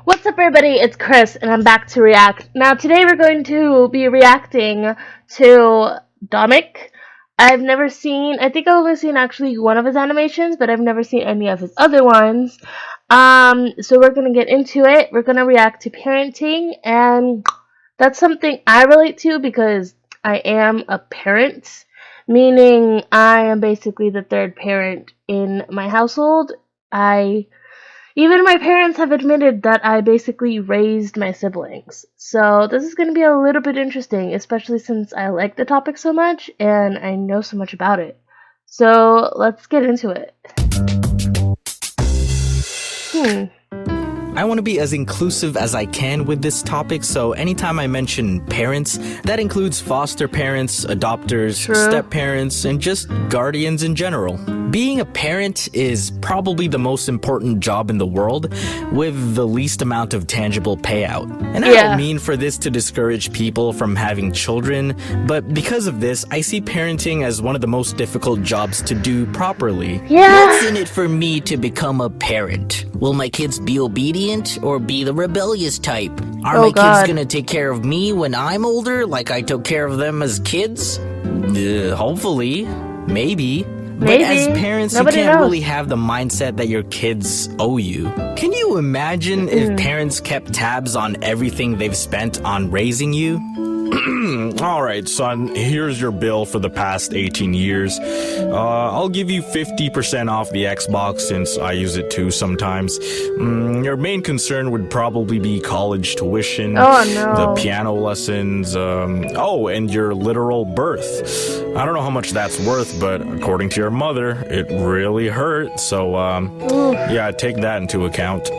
What's up, everybody? It's Chris, and I'm back to react. Now, today we're going to be reacting to Domic. I think I've only seen actually one of his animations, but I've never seen any of his other ones. So we're gonna get into it. We're gonna react to parenting, and that's something I relate to because I am a parent, meaning I am basically the third parent in my household. Even my parents have admitted that I basically raised my siblings. So this is going to be a little bit interesting, especially since I like the topic so much and I know so much about it. So let's get into it. I want to be as inclusive as I can with this topic, so anytime I mention parents, that includes foster parents, adopters, step-parents, and just guardians in general. Being a parent is probably the most important job in the world, with the least amount of tangible payout. And I don't mean for this to discourage people from having children, but because of this, I see parenting as one of the most difficult jobs to do properly. What's in it for me to become a parent? Will my kids be obedient or be the rebellious type? Are my kids gonna take care of me when I'm older, like I took care of them as kids? Hopefully. Maybe. But as parents, you can't really have the mindset that your kids owe you. Can you imagine if parents kept tabs on everything they've spent on raising you? Alright, son, here's your bill for the past 18 years. I'll give you 50% off the Xbox since I use it too sometimes. Your main concern would probably be college tuition, the piano lessons, and your literal birth. I don't know how much that's worth, but according to your mother, it really hurt, so, yeah, take that into account.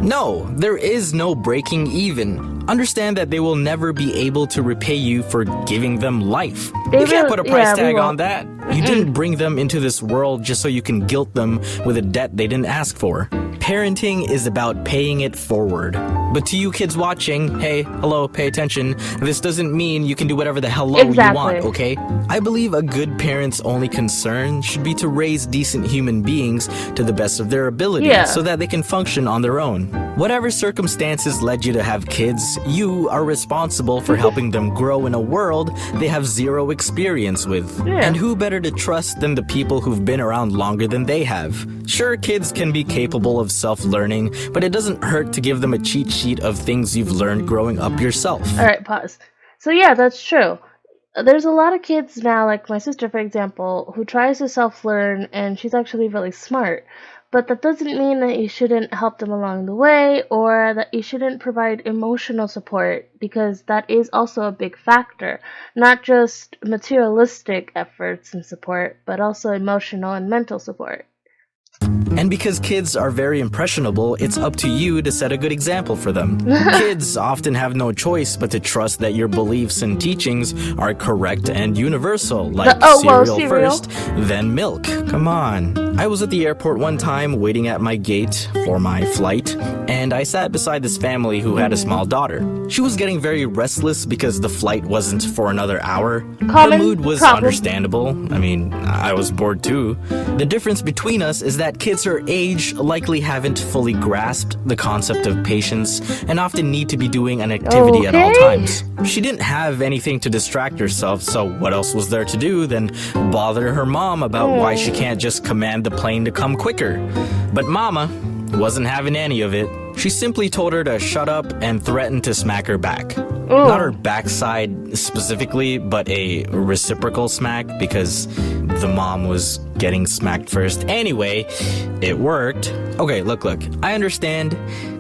No, there is no breaking even. Understand that they will never be able to repay you for giving them life. You can't put a price tag on that. You didn't bring them into this world just so you can guilt them with a debt they didn't ask for. Parenting is about paying it forward. But to you kids watching, hey, hello, pay attention. This doesn't mean you can do whatever the hello you want, okay? I believe a good parent's only concern should be to raise decent human beings to the best of their ability so that they can function on their own. Whatever circumstances led you to have kids, you are responsible for helping them grow in a world they have zero experience with. And who better to trust than the people who've been around longer than they have? Sure, kids can be capable of self-learning, but it doesn't hurt to give them a cheat sheet of things you've learned growing up yourself. Alright, pause. So yeah, that's true. There's a lot of kids now, like my sister for example, who tries to self-learn and she's actually really smart. But that doesn't mean that you shouldn't help them along the way or that you shouldn't provide emotional support, because that is also a big factor. Not just materialistic efforts and support, but also emotional and mental support. And because kids are very impressionable, it's up to you to set a good example for them. Kids often have no choice but to trust that your beliefs and teachings are correct and universal, like cereal first, then milk. Come on. I was at the airport one time waiting at my gate for my flight, and I sat beside this family who had a small daughter. She was getting very restless because the flight wasn't for another hour. Her mood was understandable. I mean, I was bored too. The difference between us is that kids her age likely haven't fully grasped the concept of patience and often need to be doing an activity at all times. She didn't have anything to distract herself, so what else was there to do than bother her mom about why she can't just command the plane to come quicker? But Mama wasn't having any of it. She simply told her to shut up and threatened to smack her back. Not her backside specifically, but a reciprocal smack because the mom was getting smacked first. Anyway, it worked. Okay, look, I understand.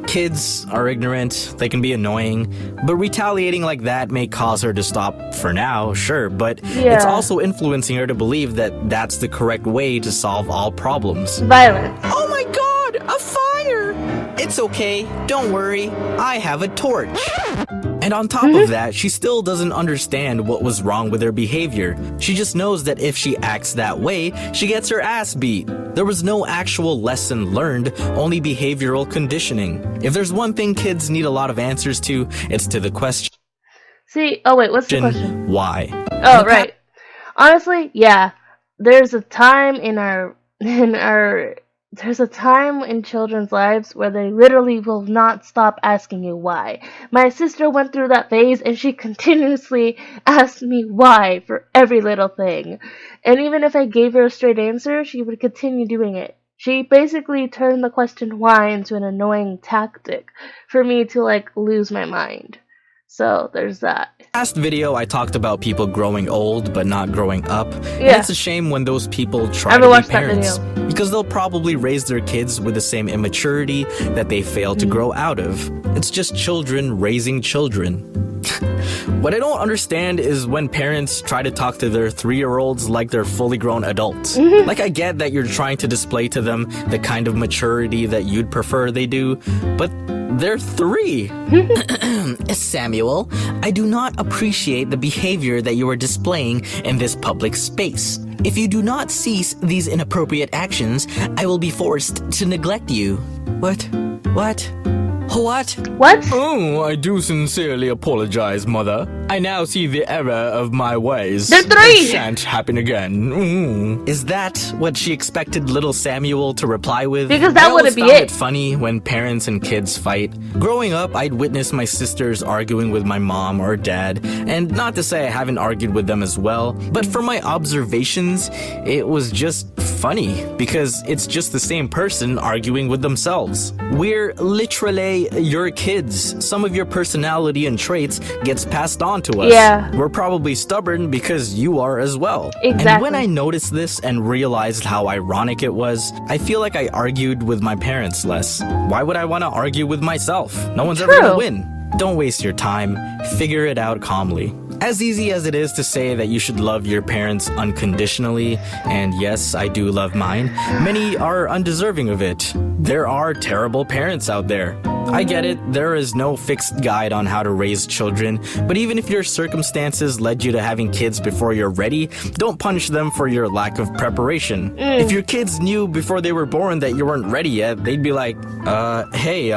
Kids are ignorant, they can be annoying, but retaliating like that may cause her to stop for now, sure, but it's also influencing her to believe that that's the correct way to solve all problems. Violence. Oh my god, a fire! It's okay, don't worry, I have a torch. And on top of that, she still doesn't understand what was wrong with her behavior. She just knows that if she acts that way, she gets her ass beat. There was no actual lesson learned, only behavioral conditioning. If there's one thing kids need a lot of answers to, it's to the question. What's the question? Why? Oh, right. Honestly, yeah. There's a time in our there's a time in children's lives where they literally will not stop asking you why. My sister went through that phase and she continuously asked me why for every little thing. And even if I gave her a straight answer, she would continue doing it. She basically turned the question why into an annoying tactic for me to like lose my mind. So there's that. Last video, I talked about people growing old but not growing up. And Yeah. it's a shame when those people try I to haven't be watched that parents. video. Because they'll probably raise their kids with the same immaturity that they failed to grow out of. It's just children raising children. What I don't understand is when parents try to talk to their 3-year-olds like they're fully grown adults. Like, I get that you're trying to display to them the kind of maturity that you'd prefer they do, but they're 3. Samuel, I do not appreciate the behavior that you are displaying in this public space. If you do not cease these inappropriate actions, I will be forced to neglect you. What? What? What? Oh, I do sincerely apologize, Mother. I now see the error of my ways. They're 3! It shan't happen again. Is that what she expected little Samuel to reply with? Because that I always wouldn't be found it. funny when parents and kids fight. Growing up, I'd witness my sisters arguing with my mom or dad, and not to say I haven't argued with them as well, but from my observations, it was just funny because it's just the same person arguing with themselves. We're literally your kids. Some of your personality and traits gets passed on to us. Yeah. We're probably stubborn because you are as well. And Exactly. when I noticed this and realized how ironic it was, I feel like I argued with my parents less. Why would I want to argue with myself? No one's ever True. gonna win. Don't waste your time. Figure it out calmly. As easy as it is to say that you should love your parents unconditionally, and yes, I do love mine, many are undeserving of it. There are terrible parents out there. I get it, there is no fixed guide on how to raise children, but even if your circumstances led you to having kids before you're ready, don't punish them for your lack of preparation. If your kids knew before they were born that you weren't ready yet, they'd be like, hey,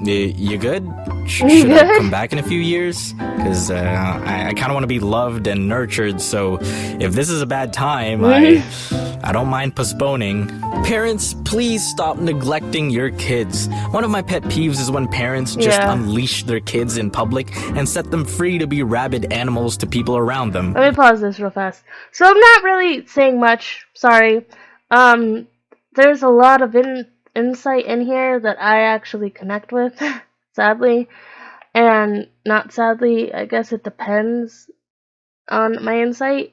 you good? Should I come back in a few years? Because I kind of want to be loved and nurtured, so if this is a bad time, I don't mind postponing. Parents, please stop neglecting your kids. One of my pet peeves is when parents just Yeah. unleash their kids in public and set them free to be rabid animals to people around them. Let me pause this real fast. So I'm not really saying much. Sorry. There's a lot of insight in here that I actually connect with, sadly, and not sadly. I guess it depends on my insight.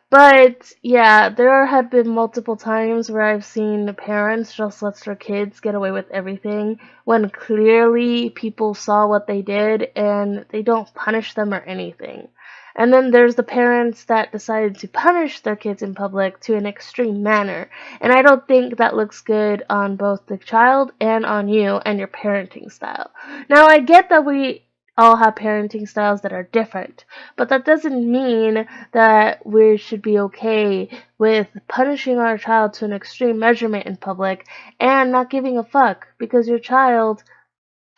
But yeah, there have been multiple times where I've seen parents just let their kids get away with everything when clearly people saw what they did and they don't punish them or anything. And then there's the parents that decided to punish their kids in public to an extreme manner. And I don't think that looks good on both the child and on you and your parenting style. Now, I get that we all have parenting styles that are different, but that doesn't mean that we should be okay with punishing our child to an extreme measurement in public and not giving a fuck because your child,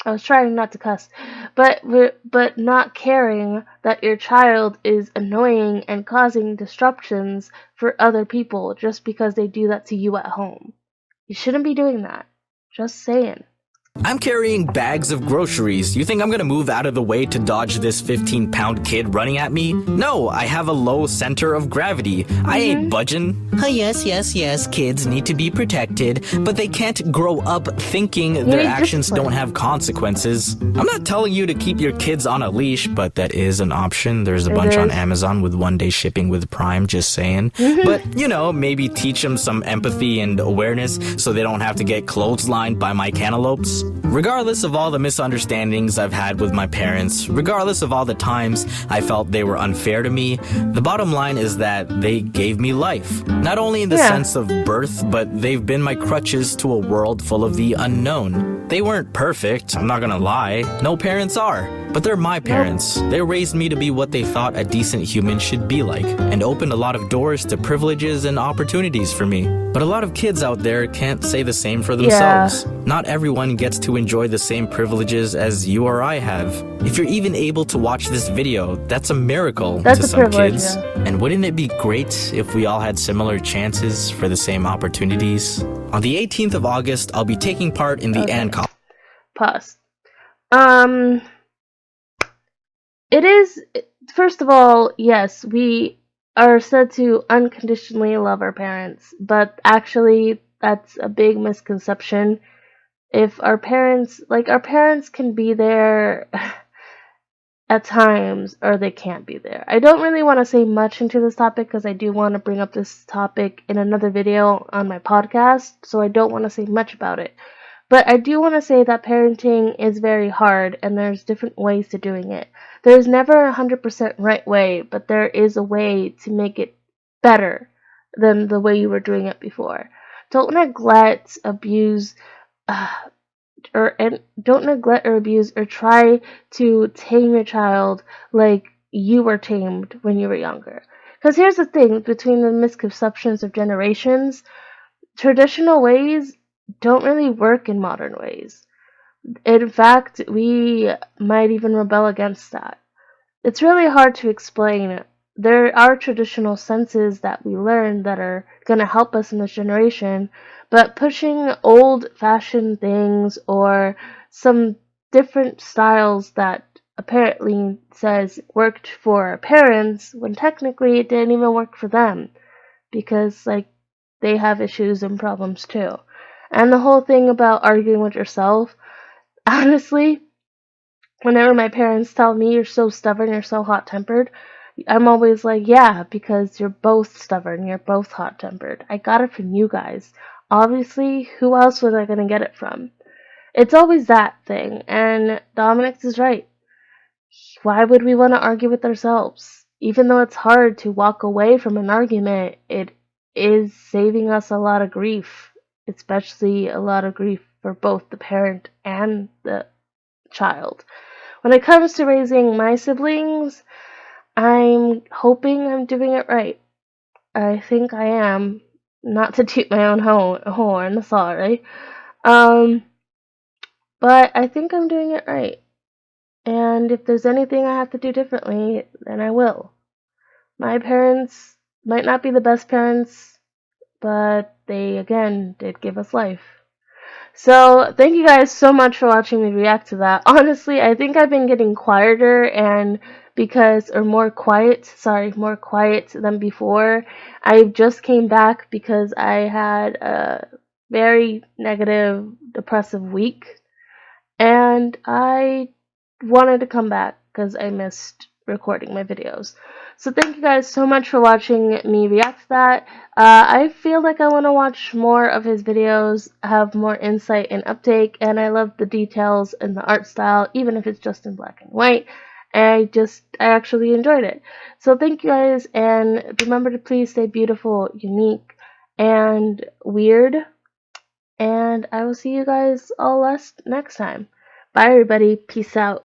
I was trying not to cuss, but not caring that your child is annoying and causing disruptions for other people just because they do that to you at home. You shouldn't be doing that. Just saying. I'm carrying bags of groceries. You think I'm gonna move out of the way to dodge this 15-pound kid running at me? No, I have a low center of gravity. I ain't budging. Yes, kids need to be protected, But they can't grow up thinking their need actions discipline. don't have consequences. I'm not telling you to keep your kids on a leash, but that is an option. There's a bunch on is. Amazon with 1-day shipping with Prime, just saying. But, you know, maybe teach them some empathy and awareness so they don't have to get clotheslined by my cantaloupes. Regardless of all the misunderstandings I've had with my parents, regardless of all the times I felt they were unfair to me, the bottom line is that they gave me life. Not only in the Yeah. sense of birth, but they've been my crutches to a world full of the unknown. They weren't perfect, I'm not gonna lie. No parents are. But they're my parents. They raised me to be what they thought a decent human should be like, and opened a lot of doors to privileges and opportunities for me. But a lot of kids out there can't say the same for themselves. Not everyone gets gets to enjoy the same privileges as you or I have. If you're even able to watch this video, that's a miracle That's to a some privilege, kids. yeah. And wouldn't it be great if we all had similar chances for the same opportunities? On the 18th of August, I'll be taking part in the Okay. ANCOL. Pause. It is, first of all, yes, we are said to unconditionally love our parents, but actually, that's a big misconception. If our parents can be there at times, or they can't be there. I don't really want to say much into this topic because I do want to bring up this topic in another video on my podcast, so I don't want to say much about it. But I do want to say that parenting is very hard and there's different ways to doing it. There's never a 100% right way, but there is a way to make it better than the way you were doing it before. Don't neglect, abuse, don't neglect or abuse or try to tame your child like you were tamed when you were younger. Because here's the thing, between the misconceptions of generations, traditional ways don't really work in modern ways. In fact, we might even rebel against that. It's really hard to explain. There are traditional senses that we learn that are going to help us in this generation, but pushing old-fashioned things or some different styles that apparently says worked for our parents when technically it didn't even work for them because they have issues and problems too. And the whole thing about arguing with yourself, honestly, whenever my parents tell me you're so stubborn, you're so hot-tempered, I'm always like, yeah, because you're both stubborn, you're both hot-tempered. I got it from you guys. Obviously, who else was I going to get it from? It's always that thing, and Dominic is right. Why would we want to argue with ourselves? Even though it's hard to walk away from an argument, it is saving us a lot of grief, especially a lot of grief for both the parent and the child. When it comes to raising my siblings, I'm hoping I'm doing it right. I think I am. Not to toot my own horn, sorry. Um, but I think I'm doing it right. And if there's anything I have to do differently, then I will. My parents might not be the best parents, but they, again, did give us life. So, thank you guys so much for watching me react to that. Honestly, I think I've been getting quieter and more quiet than before. I just came back because I had a very negative, depressive week, and I wanted to come back because I missed recording my videos. So thank you guys so much for watching me react to that. I feel like I want to watch more of his videos, have more insight and uptake, and I love the details and the art style, even if it's just in black and white. I actually enjoyed it. So thank you guys, and remember to please stay beautiful, unique, and weird. And I will see you guys all next time. Bye everybody. Peace out.